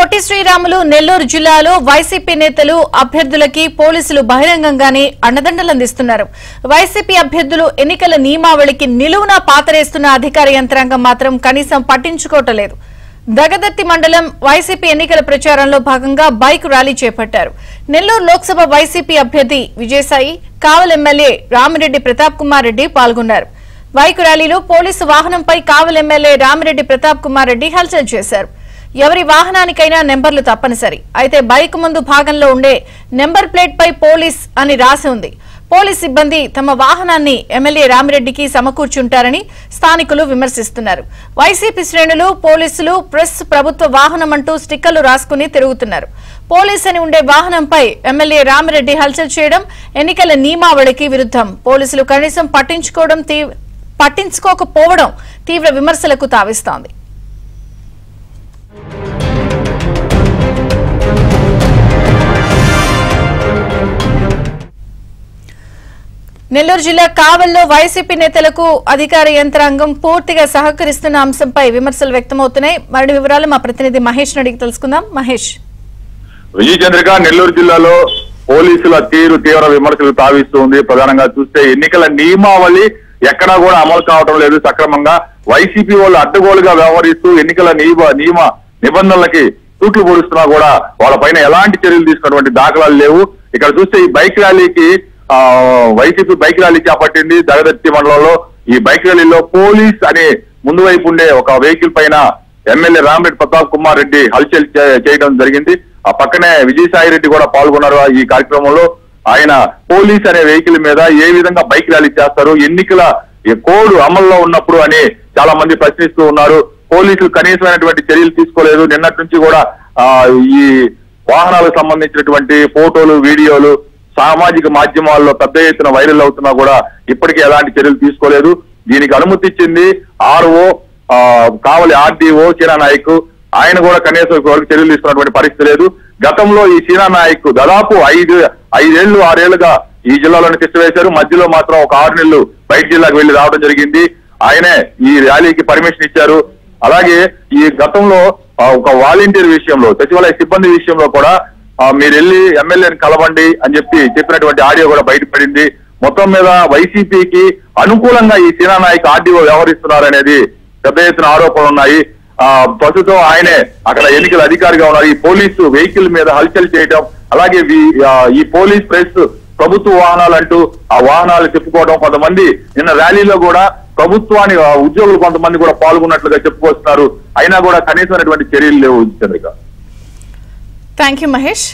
పొట్టి శ్రీరాములు నెల్లూరు జిల్లాలో వైసీపీ నేతలు అభ్యర్థులకి పోలీసులు బహిరంగంగానే అండదండలందిస్తున్నారు. వైసీపీ అభ్యర్థులు ఎన్నికల నియమావళికి నిలువునా పాతరేస్తున్న అధికార యంత్రాంగం మాత్రం కనీసం పట్టించుకోవట్లేదు. దగదత్తి మండలం వైసీపీ ఎన్నికల ప్రచారంలో భాగంగా బైక్ ర్యాలీ చేపట్టారు. నెల్లూరు లోక్సభ వైసీపీ అభ్యర్థి విజయసాయి, కావలి ఎమ్మెల్యే రామిరెడ్డి ప్రతాప్ కుమార్ రెడ్డి పాల్గొన్నారు. బైక్ ర్యాలీలో పోలీసు వాహనంపై కావలి ఎమ్మెల్యే రామిరెడ్డి ప్రతాప్ కుమార్ రెడ్డి హల్చల్ చేశారు. ఎవరి వాహనానికైనా నెంబర్లు తప్పనిసరి. అయితే బైక్ ముందు భాగంలో ఉండే నెంబర్ ప్లేట్ పై పోలీస్ అని రాసి ఉంది. పోలీస్ సిబ్బంది తమ వాహనాన్ని ఎమ్మెల్యే రామిరెడ్డికి సమకూర్చుంటారని స్థానికులు విమర్శిస్తున్నారు. వైసీపీ శ్రేణులు పోలీసులు ప్రెస్ ప్రభుత్వ వాహనం అంటూ స్టిక్కర్లు రాసుకుని తిరుగుతున్నారు. పోలీస్ అని ఉండే వాహనంపై ఎమ్మెల్యే రామిరెడ్డి హల్చల్ చేయడం ఎన్నికల నియమావళికి విరుద్ధం. పోలీసులు కనీసం పట్టించుకోకపోవడం తీవ్ర విమర్శలకు తావిస్తోంది. నెల్లూరు జిల్లా కావల్లో వైసీపీ నేతలకు అధికార యంత్రాంగం పూర్తిగా సహకరిస్తున్న అంశంపై విమర్శలు వ్యక్తమవుతున్నాయి. మరిన్ని వివరాలు మా ప్రతినిధి మహేష్ అడిగి తెలుసుకుందాం. మహేష్. విజయచంద్రిక, నెల్లూరు జిల్లాలో పోలీసుల తీవ్ర విమర్శలు తావిస్తుంది. ప్రధానంగా చూస్తే ఎన్నికల నియమావళి ఎక్కడా కూడా అమలు కావడం లేదు సక్రమంగా. వైసీపీ వాళ్ళు అడ్డగోలుగా వ్యవహరిస్తూ ఎన్నికల నియమ నిబంధనలకి తూట్లు పొడుస్తున్నా కూడా వాళ్ళ పైన ఎలాంటి చర్యలు తీసుకున్నటువంటి దాఖలాలు లేవు. ఇక్కడ చూస్తే ఈ బైక్ ర్యాలీకి వైసీపీ బైక్ ర్యాలీ చేపట్టింది దగదత్తి మండలంలో. ఈ బైక్ ర్యాలీలో పోలీస్ అనే ముందు వైపు ఉండే ఒక వెహికల్ పైన ఎమ్మెల్యే రామిరెడ్డి ప్రతాప్ కుమార్ రెడ్డి హల్చల్ చేయడం జరిగింది. ఆ పక్కనే విజయసాయి రెడ్డి కూడా పాల్గొన్నారు ఈ కార్యక్రమంలో. ఆయన పోలీస్ అనే వెహికల్ మీద ఏ విధంగా బైక్ ర్యాలీ చేస్తారు, ఎన్నికల కోడ్ అమల్లో ఉన్నప్పుడు అని చాలా మంది ప్రశ్నిస్తూ ఉన్నారు. పోలీసులు కనీసమైనటువంటి చర్యలు తీసుకోలేదు. నిన్నటి నుంచి కూడా ఈ వాహనాలకు సంబంధించినటువంటి ఫోటోలు, వీడియోలు సామాజిక మాధ్యమాల్లో పెద్ద ఎత్తున వైరల్ అవుతున్నా కూడా ఇప్పటికీ ఎలాంటి చర్యలు తీసుకోలేదు. దీనికి అనుమతి ఇచ్చింది ఆర్ఓ, కావలి ఆర్డీఓ చీనా నాయక్. ఆయన కూడా కనీసం వరకు చర్యలు తీసుకున్నటువంటి పరిస్థితి లేదు. గతంలో ఈ చీనా నాయక్ దాదాపు 6 ఏళ్లుగా ఈ జిల్లాలోనే తిష్టవేశారు. మధ్యలో మాత్రం ఒక 6 నెలలు బయట జిల్లాకు వెళ్లి రావడం జరిగింది. ఆయనే ఈ ర్యాలీకి పర్మిషన్ ఇచ్చారు. అలాగే ఈ గతంలో ఒక వాలంటీర్ విషయంలో, సచివాలయ సిబ్బంది విషయంలో కూడా మీరు వెళ్ళి ఎమ్మెల్యేని కలవండి అని చెప్పినటువంటి ఆడియో కూడా బయటపడింది. మొత్తం మీద వైసీపీకి అనుకూలంగా ఈ చీనా నాయక్ ఆర్డీఓ వ్యవహరిస్తున్నారనేది పెద్ద ఎత్తున ఆరోపణలు ఉన్నాయి. ప్రస్తుతం ఆయనే అక్కడ ఎన్నికల అధికారిగా ఉన్నారు. ఈ పోలీసు వెహికల్ మీద హల్చల్ చేయడం, అలాగే ఈ పోలీస్ ప్రెస్ ప్రభుత్వ వాహనాలు అంటూ ఆ వాహనాలు చెప్పుకోవడం, కొంతమంది నిన్న ర్యాలీలో కూడా ప్రభుత్వాన్ని ఉద్యోగులు కొంతమంది కూడా పాల్గొన్నట్లుగా చెప్పుకొస్తున్నారు. అయినా కూడా కనీసమైనటువంటి చర్యలు లేవు. చంద్రిక. Thank you Mahesh.